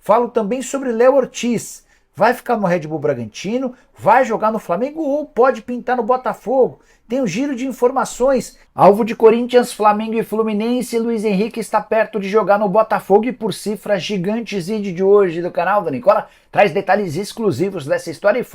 Falo também sobre Léo Ortiz. Vai ficar no Red Bull Bragantino? Vai jogar no Flamengo ou pode pintar no Botafogo? Tem um giro de informações. Alvo de Corinthians, Flamengo e Fluminense. Luiz Henrique está perto de jogar no Botafogo e por cifras gigantes. Vídeo de hoje do canal da Nicola traz detalhes exclusivos dessa história e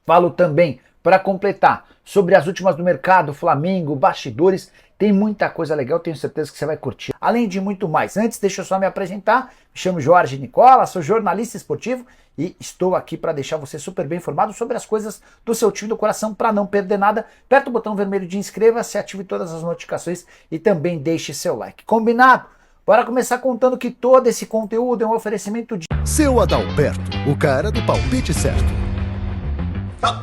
falo também, para completar, sobre as últimas do mercado, Flamengo, bastidores. Tem muita coisa legal, tenho certeza que você vai curtir. Além de muito mais. Antes, deixa eu só me apresentar. Me chamo Jorge Nicola, sou jornalista esportivo e estou aqui para deixar você super bem informado sobre as coisas do seu time do coração para não perder nada. Aperta o botão vermelho de inscreva-se, ative todas as notificações e também deixe seu like. Combinado? Bora começar contando que todo esse conteúdo é um oferecimento de... Seu Adalberto, o cara do palpite certo.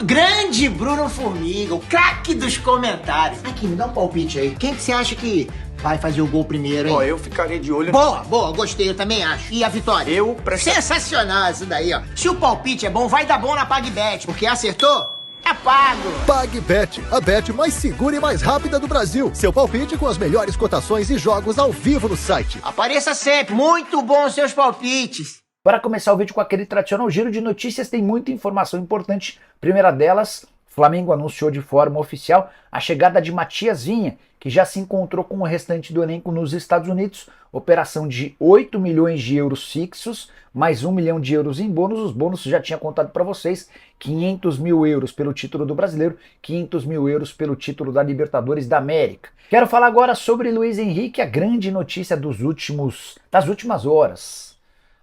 Grande Bruno Formiga, o craque dos comentários. Aqui, me dá um palpite aí. Quem que você acha que vai fazer o gol primeiro, hein? Ó, eu ficarei de olho... Boa, gostei, eu também acho. E a vitória? Sensacional isso daí, ó. Se o palpite é bom, vai dar bom na PagBet, porque acertou, é pago. PagBet, a bet mais segura e mais rápida do Brasil. Seu palpite com as melhores cotações e jogos ao vivo no site. Apareça sempre, muito bom os seus palpites. Para começar o vídeo com aquele tradicional giro de notícias, tem muita informação importante. Primeira delas, Flamengo anunciou de forma oficial a chegada de Matias Vinha, que já se encontrou com o restante do elenco nos Estados Unidos. Operação de 8 milhões de euros fixos, mais 1 milhão de euros em bônus. Os bônus já tinha contado para vocês, 500 mil euros pelo título do Brasileiro, 500 mil euros pelo título da Libertadores da América. Quero falar agora sobre Luiz Henrique, a grande notícia das últimas horas.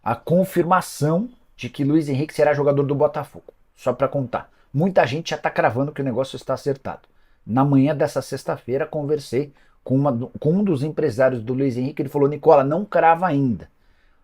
A confirmação de que Luiz Henrique será jogador do Botafogo. Só para contar, muita gente já está cravando que o negócio está acertado. Na manhã dessa sexta-feira, conversei com um dos empresários do Luiz Henrique. Ele falou: Nicola, não crava ainda.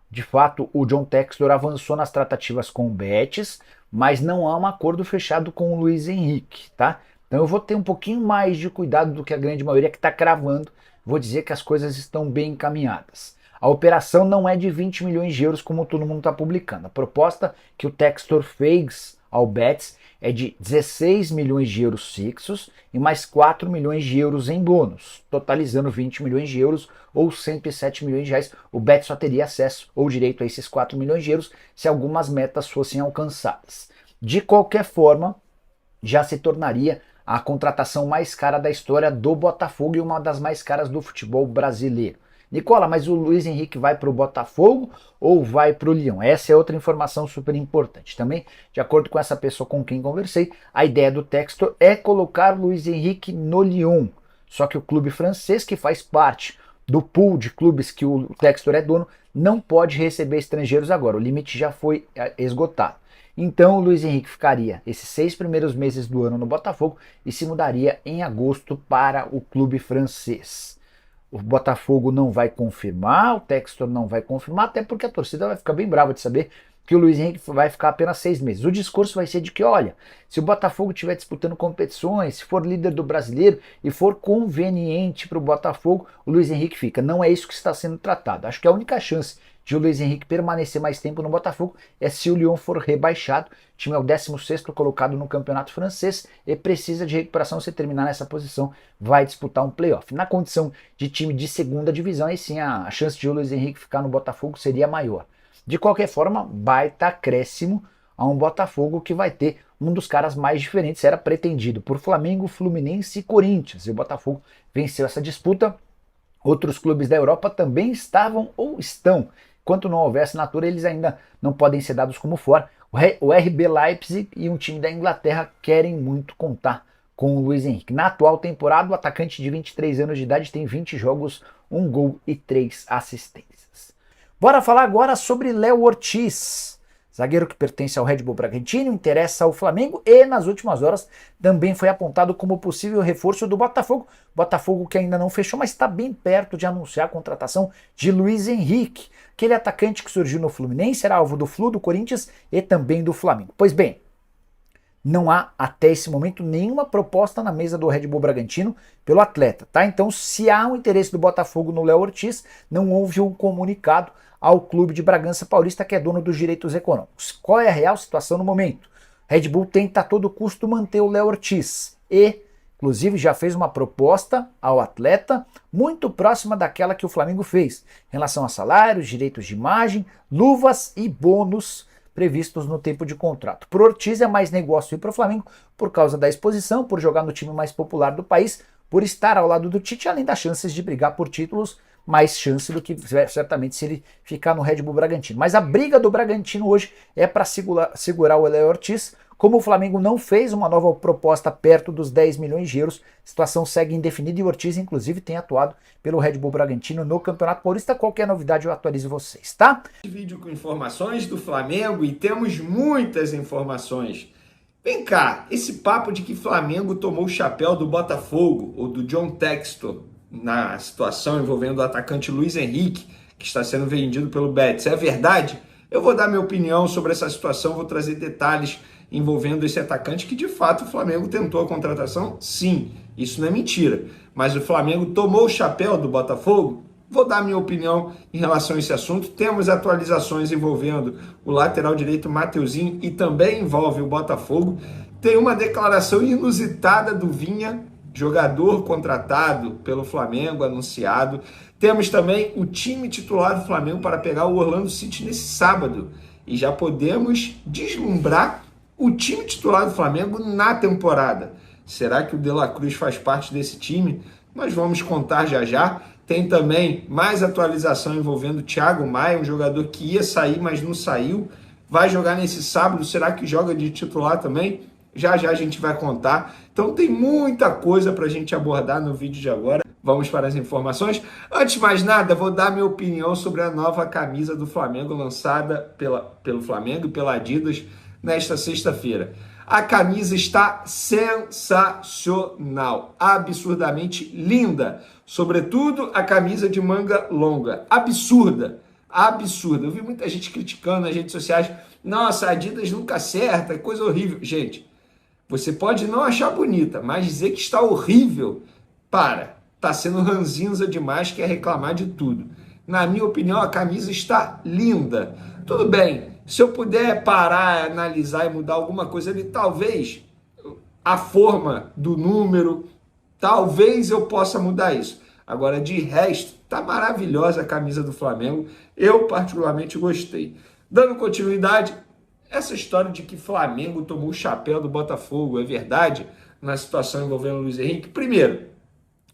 De fato, o John Textor avançou nas tratativas com o Betis, mas não há um acordo fechado com o Luiz Henrique, tá? Então eu vou ter um pouquinho mais de cuidado do que a grande maioria que está cravando. Vou dizer que as coisas estão bem encaminhadas. A operação não é de 20 milhões de euros como todo mundo está publicando. A proposta que o Textor fez ao Betis é de 16 milhões de euros fixos e mais 4 milhões de euros em bônus, totalizando 20 milhões de euros ou 107 milhões de reais. O Betis só teria acesso ou direito a esses 4 milhões de euros se algumas metas fossem alcançadas. De qualquer forma, já se tornaria a contratação mais cara da história do Botafogo e uma das mais caras do futebol brasileiro. Nicola, mas o Luiz Henrique vai para o Botafogo ou vai para o Lyon? Essa é outra informação super importante. Também, de acordo com essa pessoa com quem conversei, a ideia do Textor é colocar o Luiz Henrique no Lyon. Só que o clube francês, que faz parte do pool de clubes que o Textor é dono, não pode receber estrangeiros agora. O limite já foi esgotado. Então o Luiz Henrique ficaria esses 6 primeiros meses do ano no Botafogo e se mudaria em agosto para o clube francês. O Botafogo não vai confirmar, o Textor não vai confirmar, até porque a torcida vai ficar bem brava de saber que o Luiz Henrique vai ficar apenas 6 meses. O discurso vai ser de que, olha, se o Botafogo estiver disputando competições, se for líder do Brasileiro e for conveniente para o Botafogo, o Luiz Henrique fica. Não é isso que está sendo tratado. Acho que a única chance de o Luiz Henrique permanecer mais tempo no Botafogo é se o Lyon for rebaixado. O time é o 16º colocado no campeonato francês e precisa de recuperação. Se terminar nessa posição, vai disputar um playoff. Na condição de time de segunda divisão, aí sim a chance de o Luiz Henrique ficar no Botafogo seria maior. De qualquer forma, baita acréscimo a um Botafogo que vai ter um dos caras mais diferentes. Era pretendido por Flamengo, Fluminense e Corinthians. E o Botafogo venceu essa disputa. Outros clubes da Europa também estavam ou estão. Enquanto não houver assinatura, eles ainda não podem ser dados como fora. O RB Leipzig e um time da Inglaterra querem muito contar com o Luiz Henrique. Na atual temporada, o atacante de 23 anos de idade tem 20 jogos, 1 gol e 3 assistências. Bora falar agora sobre Léo Ortiz, zagueiro que pertence ao Red Bull Bragantino, interessa ao Flamengo e nas últimas horas também foi apontado como possível reforço do Botafogo. Botafogo que ainda não fechou, mas está bem perto de anunciar a contratação de Luiz Henrique. Aquele atacante que surgiu no Fluminense era alvo do Flu, do Corinthians e também do Flamengo. Pois bem, não há até esse momento nenhuma proposta na mesa do Red Bull Bragantino pelo atleta, tá? Então, se há um interesse do Botafogo no Léo Ortiz, não houve um comunicado ao clube de Bragança Paulista, que é dono dos direitos econômicos. Qual é a real situação no momento? Red Bull tenta a todo custo manter o Léo Ortiz e Inclusive já fez uma proposta ao atleta muito próxima daquela que o Flamengo fez, em relação a salários, direitos de imagem, luvas e bônus previstos no tempo de contrato. Para o Ortiz é mais negócio ir para o Flamengo por causa da exposição, por jogar no time mais popular do país, por estar ao lado do Tite, além das chances de brigar por títulos, mais chance do que certamente se ele ficar no Red Bull Bragantino. Mas a briga do Bragantino hoje é para segurar o Léo Ortiz. Como o Flamengo não fez uma nova proposta perto dos 10 milhões de euros, a situação segue indefinida e o Ortiz, inclusive, tem atuado pelo Red Bull Bragantino no Campeonato Paulista. Qualquer novidade eu atualizo vocês, tá? Vídeo com informações do Flamengo e temos muitas informações. Vem cá, esse papo de que Flamengo tomou o chapéu do Botafogo ou do John Textor na situação envolvendo o atacante Luiz Henrique, que está sendo vendido pelo Betis, é verdade? Eu vou dar minha opinião sobre essa situação, vou trazer detalhes envolvendo esse atacante que de fato o Flamengo tentou a contratação, sim, isso não é mentira, mas o Flamengo tomou o chapéu do Botafogo. Vou dar minha opinião em relação a esse assunto. Temos atualizações envolvendo o lateral direito Mateuzinho e também envolve o Botafogo. Tem uma declaração inusitada do Vinha, jogador contratado pelo Flamengo, anunciado. Temos também o time titular do Flamengo para pegar o Orlando City nesse sábado. E já podemos deslumbrar o time titular do Flamengo na temporada. Será que o De La Cruz faz parte desse time? Nós vamos contar já já. Tem também mais atualização envolvendo o Thiago Maia, um jogador que ia sair, mas não saiu. Vai jogar nesse sábado. Será que joga de titular também? Já já a gente vai contar. Então tem muita coisa para a gente abordar no vídeo de agora. Vamos para as informações. Antes de mais nada, vou dar minha opinião sobre a nova camisa do Flamengo lançada pelo Flamengo e pela Adidas nesta sexta-feira. A camisa está sensacional, absurdamente linda. Sobretudo a camisa de manga longa. Absurda. Eu vi muita gente criticando nas redes sociais. Nossa, a Adidas nunca acerta, coisa horrível. Gente, você pode não achar bonita, mas dizer que está horrível, está sendo ranzinza demais, quer reclamar de tudo. Na minha opinião, a camisa está linda. Tudo bem, se eu puder parar, analisar e mudar alguma coisa ali, talvez a forma do número, talvez eu possa mudar isso. Agora, de resto, tá maravilhosa a camisa do Flamengo. Eu, particularmente, gostei. Dando continuidade, essa história de que Flamengo tomou o chapéu do Botafogo é verdade na situação envolvendo o Luiz Henrique? Primeiro,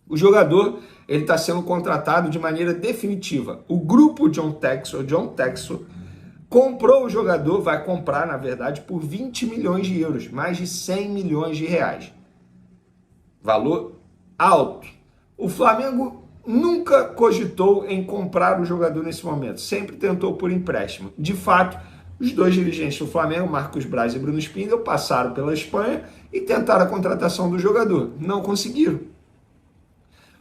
o jogador ele está sendo contratado de maneira definitiva. O grupo John Textor, comprou o jogador, vai comprar, na verdade, por 20 milhões de euros, mais de 100 milhões de reais. Valor alto. O Flamengo nunca cogitou em comprar o jogador nesse momento, sempre tentou por empréstimo. De fato, os dois dirigentes do Flamengo, Marcos Braz e Bruno Spindel, passaram pela Espanha e tentaram a contratação do jogador. Não conseguiram.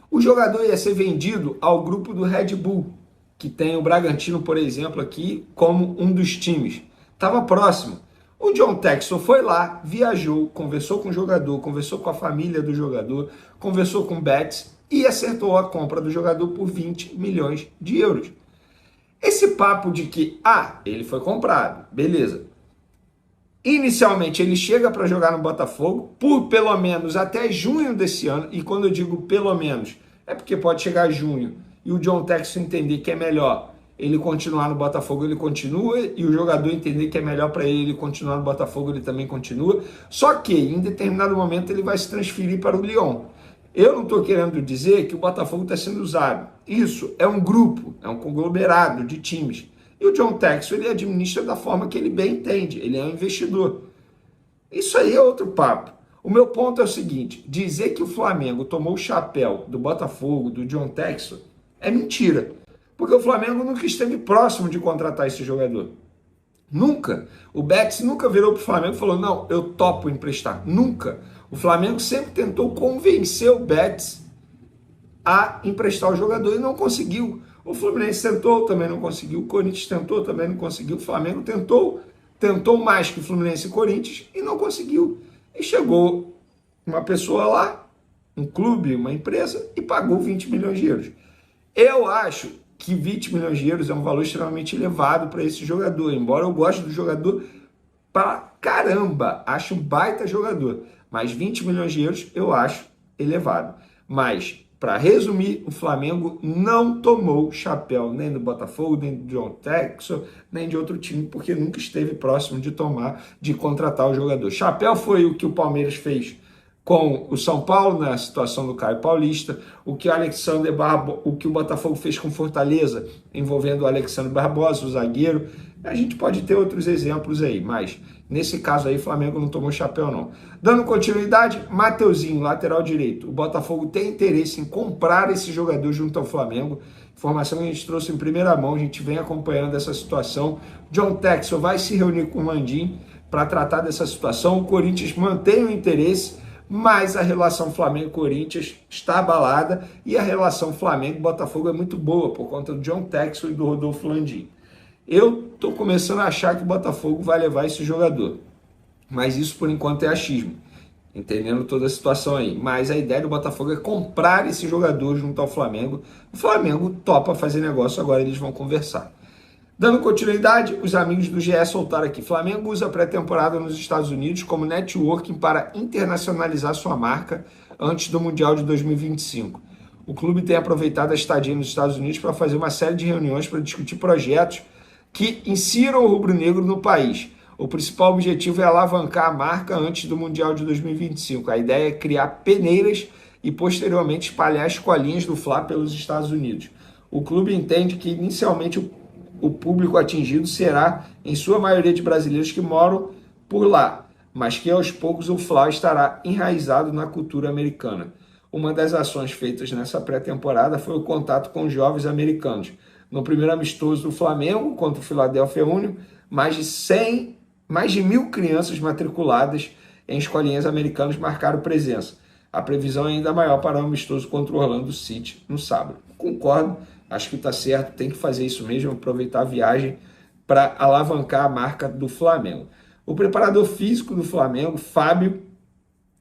O jogador ia ser vendido ao grupo do Red Bull, que tem o Bragantino, por exemplo, aqui como um dos times. Estava próximo. O John Textor foi lá, viajou, conversou com o jogador, conversou com a família do jogador, conversou com o Betis e acertou a compra do jogador por 20 milhões de euros. Esse papo de que, ele foi comprado, beleza. Inicialmente ele chega para jogar no Botafogo por pelo menos até junho desse ano, e quando eu digo pelo menos, é porque pode chegar junho e o John Textor entender que é melhor ele continuar no Botafogo, ele continua, e o jogador entender que é melhor para ele continuar no Botafogo, ele também continua. Só que em determinado momento ele vai se transferir para o Lyon. Eu não estou querendo dizer que o Botafogo está sendo usado. Isso é um grupo, é um conglomerado de times. E o John Textor, ele administra da forma que ele bem entende. Ele é um investidor. Isso aí é outro papo. O meu ponto é o seguinte, dizer que o Flamengo tomou o chapéu do Botafogo, do John Textor, é mentira. Porque o Flamengo nunca esteve próximo de contratar esse jogador. Nunca. O Betis nunca virou para o Flamengo e falou, não, eu topo emprestar. Nunca. O Flamengo sempre tentou convencer o Betis a emprestar o jogador e não conseguiu. O Fluminense tentou, também não conseguiu. O Corinthians tentou, também não conseguiu. O Flamengo tentou mais que o Fluminense e o Corinthians e não conseguiu. E chegou uma pessoa lá, um clube, uma empresa, e pagou 20 milhões de euros. Eu acho que 20 milhões de euros é um valor extremamente elevado para esse jogador. Embora eu goste do jogador pra caramba, acho um baita jogador. Mas 20 milhões de euros eu acho elevado. Mas, para resumir, o Flamengo não tomou chapéu nem do Botafogo, nem do John Textor, nem de outro time, porque nunca esteve próximo de contratar o jogador. Chapéu foi o que o Palmeiras fez com o São Paulo na situação do Caio Paulista, o que o Botafogo fez com Fortaleza, envolvendo o Alexandre Barbosa, o zagueiro. A gente pode ter outros exemplos aí, mas nesse caso aí o Flamengo não tomou chapéu não. Dando continuidade, Mateuzinho, lateral direito. O Botafogo tem interesse em comprar esse jogador junto ao Flamengo. Informação que a gente trouxe em primeira mão, a gente vem acompanhando essa situação. John Textor vai se reunir com o Landim para tratar dessa situação. O Corinthians mantém o interesse, mas a relação Flamengo-Corinthians está abalada e a relação Flamengo-Botafogo é muito boa por conta do John Textor e do Rodolfo Landim. Eu estou começando a achar que o Botafogo vai levar esse jogador, mas isso por enquanto é achismo, entendendo toda a situação aí. Mas a ideia do Botafogo é comprar esse jogador junto ao Flamengo. O Flamengo topa fazer negócio, agora eles vão conversar. Dando continuidade, os amigos do GE soltaram aqui. Flamengo usa a pré-temporada nos Estados Unidos como networking para internacionalizar sua marca antes do Mundial de 2025. O clube tem aproveitado a estadia nos Estados Unidos para fazer uma série de reuniões para discutir projetos que insiram o rubro-negro no país. O principal objetivo é alavancar a marca antes do Mundial de 2025. A ideia é criar peneiras e posteriormente espalhar escolinhas do Fla pelos Estados Unidos. O clube entende que inicialmente o público atingido será, em sua maioria, de brasileiros que moram por lá, mas que aos poucos o Fla estará enraizado na cultura americana. Uma das ações feitas nessa pré-temporada foi o contato com jovens americanos. No primeiro amistoso do Flamengo contra o Philadelphia Union, mais de 1.000 crianças matriculadas em escolinhas americanas marcaram presença. A previsão é ainda maior para o amistoso contra o Orlando City no sábado. Concordo, acho que está certo, tem que fazer isso mesmo, aproveitar a viagem para alavancar a marca do Flamengo. O preparador físico do Flamengo, Fábio,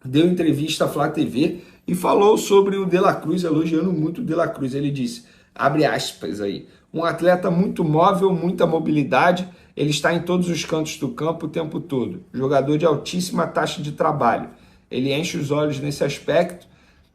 deu entrevista à Flá TV e falou sobre o De La Cruz, elogiando muito o De La Cruz. Ele disse, abre aspas aí, um atleta muito móvel, muita mobilidade, ele está em todos os cantos do campo o tempo todo. Jogador de altíssima taxa de trabalho. Ele enche os olhos nesse aspecto,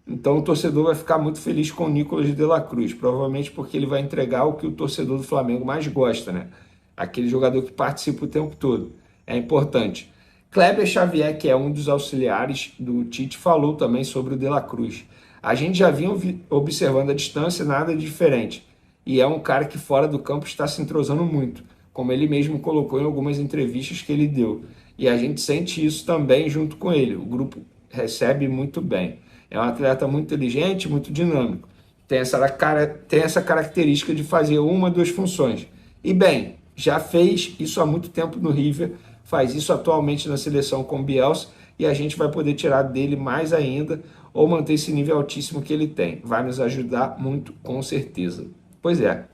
então o torcedor vai ficar muito feliz com o Nicolas De La Cruz, provavelmente porque ele vai entregar o que o torcedor do Flamengo mais gosta, né? Aquele jogador que participa o tempo todo. É importante. Kleber Xavier, que é um dos auxiliares do Tite, falou também sobre o De La Cruz. A gente já vinha observando a distância, nada de diferente. E é um cara que fora do campo está se entrosando muito, como ele mesmo colocou em algumas entrevistas que ele deu. E a gente sente isso também junto com ele. O grupo recebe muito bem. É um atleta muito inteligente, muito dinâmico. Tem essa característica de fazer uma, duas funções. E bem, já fez isso há muito tempo no River, faz isso atualmente na seleção com o Bielsa, e a gente vai poder tirar dele mais ainda, ou manter esse nível altíssimo que ele tem. Vai nos ajudar muito, com certeza. Pois é.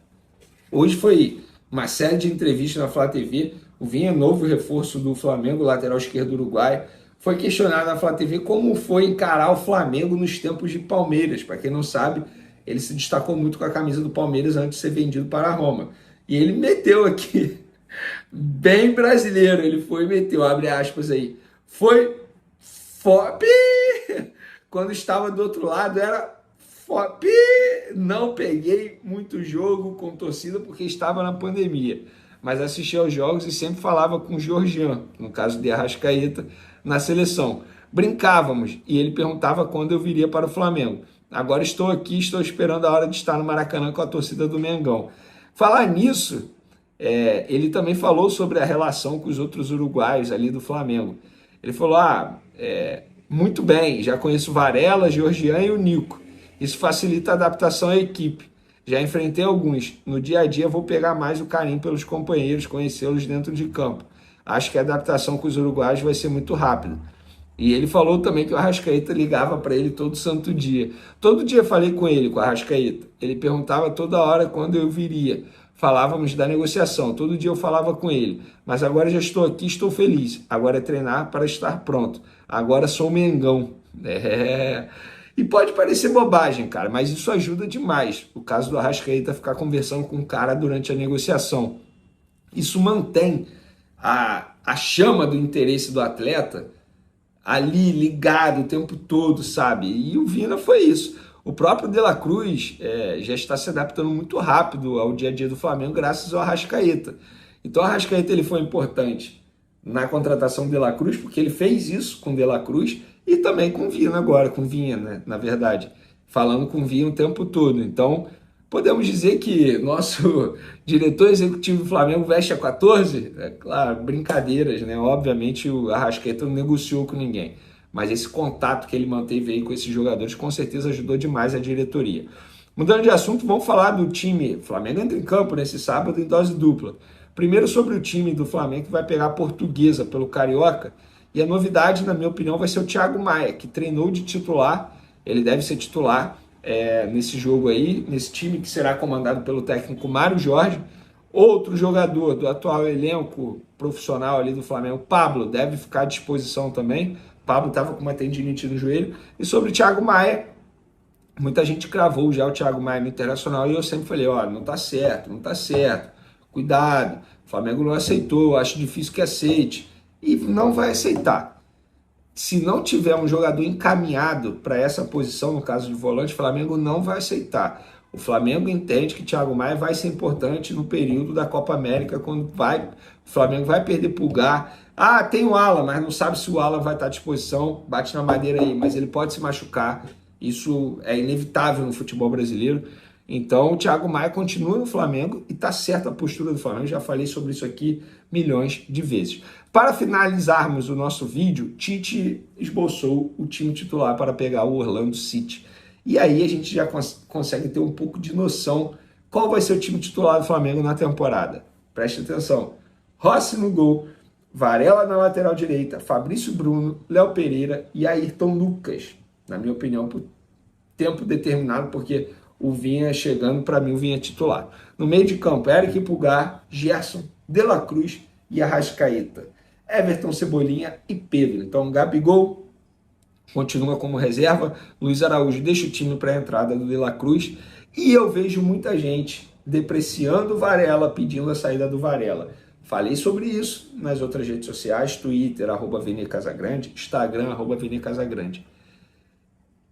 Hoje foi uma série de entrevistas na Flá TV. O Vinha, novo reforço do Flamengo, lateral esquerdo uruguaio, foi questionado na Flá TV como foi encarar o Flamengo nos tempos de Palmeiras. Para quem não sabe, ele se destacou muito com a camisa do Palmeiras antes de ser vendido para a Roma. E ele meteu aqui, bem brasileiro, ele foi e meteu, abre aspas aí, foi FOP, quando estava do outro lado era FOP, não peguei muito jogo com torcida porque estava na pandemia, mas assisti aos jogos e sempre falava com o Georgian, no caso de Arrascaeta, na seleção. Brincávamos e ele perguntava quando eu viria para o Flamengo. Agora estou aqui, estou esperando a hora de estar no Maracanã com a torcida do Mengão. Falar nisso, ele também falou sobre a relação com os outros uruguaios ali do Flamengo. Ele falou, muito bem, já conheço Varela, Georgian e o Nico. Isso facilita a adaptação à equipe. Já enfrentei alguns. No dia a dia vou pegar mais o carinho pelos companheiros, conhecê-los dentro de campo. Acho que a adaptação com os uruguaios vai ser muito rápida. E ele falou também que o Arrascaeta ligava para ele todo santo dia. Todo dia falei com ele, com o Arrascaeta. Ele perguntava toda hora quando eu viria. Falávamos da negociação, todo dia eu falava com ele. Mas agora já estou aqui, estou feliz. Agora é treinar para estar pronto. Agora sou Mengão. E pode parecer bobagem, cara, mas isso ajuda demais. O caso do Arrascaeta ficar conversando com o cara durante a negociação. Isso mantém a chama do interesse do atleta ali ligado o tempo todo, sabe? E o Vina foi isso. O próprio De La Cruz já está se adaptando muito rápido ao dia a dia do Flamengo graças ao Arrascaeta. Então o Arrascaeta ele foi importante na contratação do De La Cruz, porque ele fez isso com o De La Cruz e também com o Vina agora, com o Vinha, né? Na verdade, falando com o Vinha o tempo todo. Então, podemos dizer que nosso diretor executivo do Flamengo veste a 14? É claro, brincadeiras, né? Obviamente o Arrascaeta não negociou com ninguém, mas esse contato que ele manteve aí com esses jogadores com certeza ajudou demais a diretoria. Mudando de assunto, vamos falar do time. O Flamengo entra em campo nesse sábado em dose dupla. Primeiro sobre o time do Flamengo que vai pegar a Portuguesa pelo Carioca. E a novidade, na minha opinião, vai ser o Thiago Maia, que treinou de titular. Ele deve ser titular nesse jogo aí, nesse time que será comandado pelo técnico Mário Jorge. Outro jogador do atual elenco profissional ali do Flamengo, Pablo, deve ficar à disposição também. Pablo estava com uma tendinite no joelho. E sobre o Thiago Maia, muita gente cravou já o Thiago Maia no Internacional e eu sempre falei, ó, não tá certo, cuidado, o Flamengo não aceitou, acho difícil que aceite e não vai aceitar. Se não tiver um jogador encaminhado para essa posição, no caso de volante, o Flamengo não vai aceitar. O Flamengo entende que Thiago Maia vai ser importante no período da Copa América, quando o Flamengo vai perder Pulgar. Ah, tem o Alan, mas não sabe se o Alan vai estar à disposição, bate na madeira aí, mas ele pode se machucar. Isso é inevitável no futebol brasileiro. Então o Thiago Maia continua no Flamengo e está certa a postura do Flamengo. Já falei sobre isso aqui milhões de vezes. Para finalizarmos o nosso vídeo, Tite esboçou o time titular para pegar o Orlando City. E aí a gente já consegue ter um pouco de noção qual vai ser o time titular do Flamengo na temporada. Preste atenção. Rossi no gol, Varela na lateral direita, Fabrício Bruno, Léo Pereira e Ayrton Lucas. Na minha opinião, por tempo determinado, porque o Vinha chegando, para mim, o Vinha titular. No meio de campo, Eric Pulgar, Gerson, De La Cruz e Arrascaeta. Everton, Cebolinha e Pedro. Então, Gabigol continua como reserva. Luiz Araújo deixa o time para a entrada do De La Cruz. E eu vejo muita gente depreciando o Varela, pedindo a saída do Varela. Falei sobre isso nas outras redes sociais, Twitter, @ViniCasagrande, Instagram, @ViniCasagrande.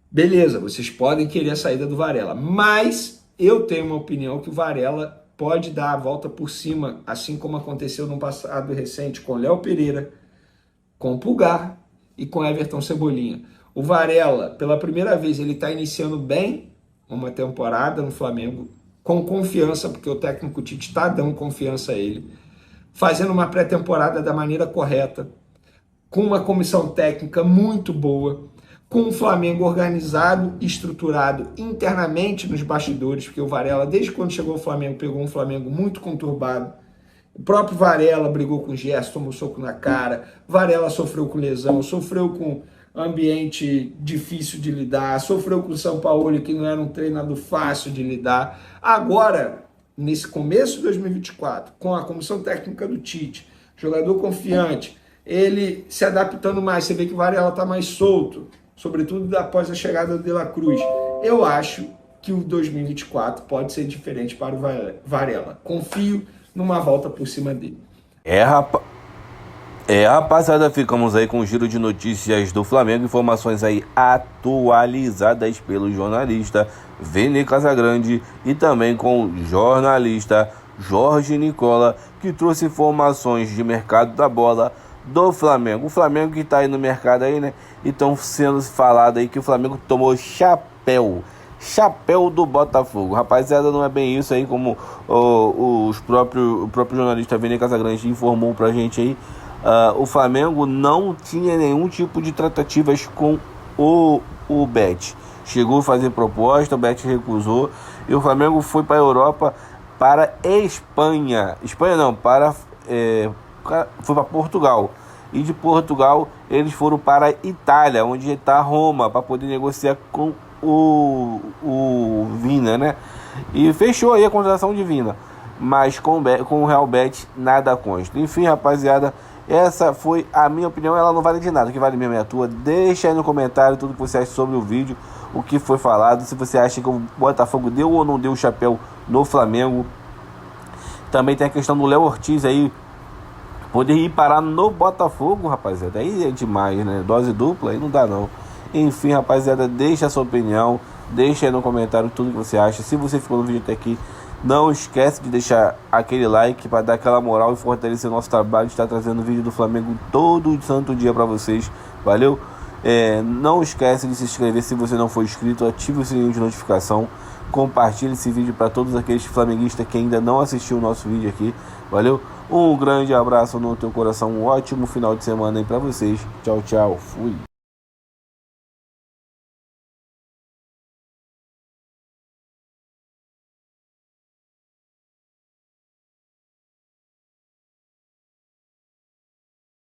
Beleza, vocês podem querer a saída do Varela, mas eu tenho uma opinião que o Varela pode dar a volta por cima, assim como aconteceu no passado recente com Léo Pereira, com Pulgar e com Everton Cebolinha. O Varela, pela primeira vez, ele está iniciando bem uma temporada no Flamengo, com confiança, porque o técnico Tite está dando confiança a ele, fazendo uma pré-temporada da maneira correta, com uma comissão técnica muito boa, com um Flamengo organizado, estruturado internamente nos bastidores, porque o Varela, desde quando chegou ao Flamengo, pegou um Flamengo muito conturbado. O próprio Varela brigou com o Gerson, tomou soco na cara, Varela sofreu com lesão, sofreu com ambiente difícil de lidar, sofreu com o São Paulo, que não era um treinador fácil de lidar. Agora, nesse começo de 2024, com a comissão técnica do Tite, jogador confiante, ele se adaptando mais, você vê que o Varela está mais solto, sobretudo após a chegada do De La Cruz. Eu acho que o 2024 pode ser diferente para o Varela. Confio numa volta por cima dele. Rapaziada, ficamos aí com o giro de notícias do Flamengo, informações aí atualizadas pelo jornalista Vini Casagrande e também com o jornalista Jorge Nicola, que trouxe informações de mercado da bola do Flamengo. O Flamengo que tá aí no mercado aí, né? E estão sendo falado aí que o Flamengo tomou chapéu do Botafogo. Rapaziada, não é bem isso aí como o próprio jornalista Vini Casagrande informou pra gente aí. O Flamengo não tinha nenhum tipo de tratativas com o Bet. Chegou a fazer proposta, o Bet recusou e o Flamengo foi para a Europa, para Espanha. Foi para Portugal. E de Portugal eles foram para Itália, onde está Roma, para poder negociar com o Vina, né? E fechou aí a contratação de Vina. Mas com o Real Betis nada consta. Enfim, rapaziada, essa foi a minha opinião. Ela não vale de nada, o que vale mesmo é a tua. Deixa aí no comentário tudo que você acha sobre o vídeo, o que foi falado, se você acha que o Botafogo deu ou não deu o chapéu no Flamengo. Também tem a questão do Léo Ortiz aí, poder ir parar no Botafogo, rapaziada, aí é demais, né? Dose dupla, aí não dá não. Enfim, rapaziada, deixa a sua opinião, deixa aí no comentário tudo que você acha. Se você ficou no vídeo até aqui, não esquece de deixar aquele like para dar aquela moral e fortalecer o nosso trabalho de estar trazendo vídeo do Flamengo todo santo dia para vocês, valeu? Não esquece de se inscrever se você não for inscrito, ative o sininho de notificação, compartilhe esse vídeo para todos aqueles flamenguistas que ainda não assistiu o nosso vídeo aqui, valeu? Um grande abraço no teu coração, um ótimo final de semana aí para vocês, tchau, tchau, fui!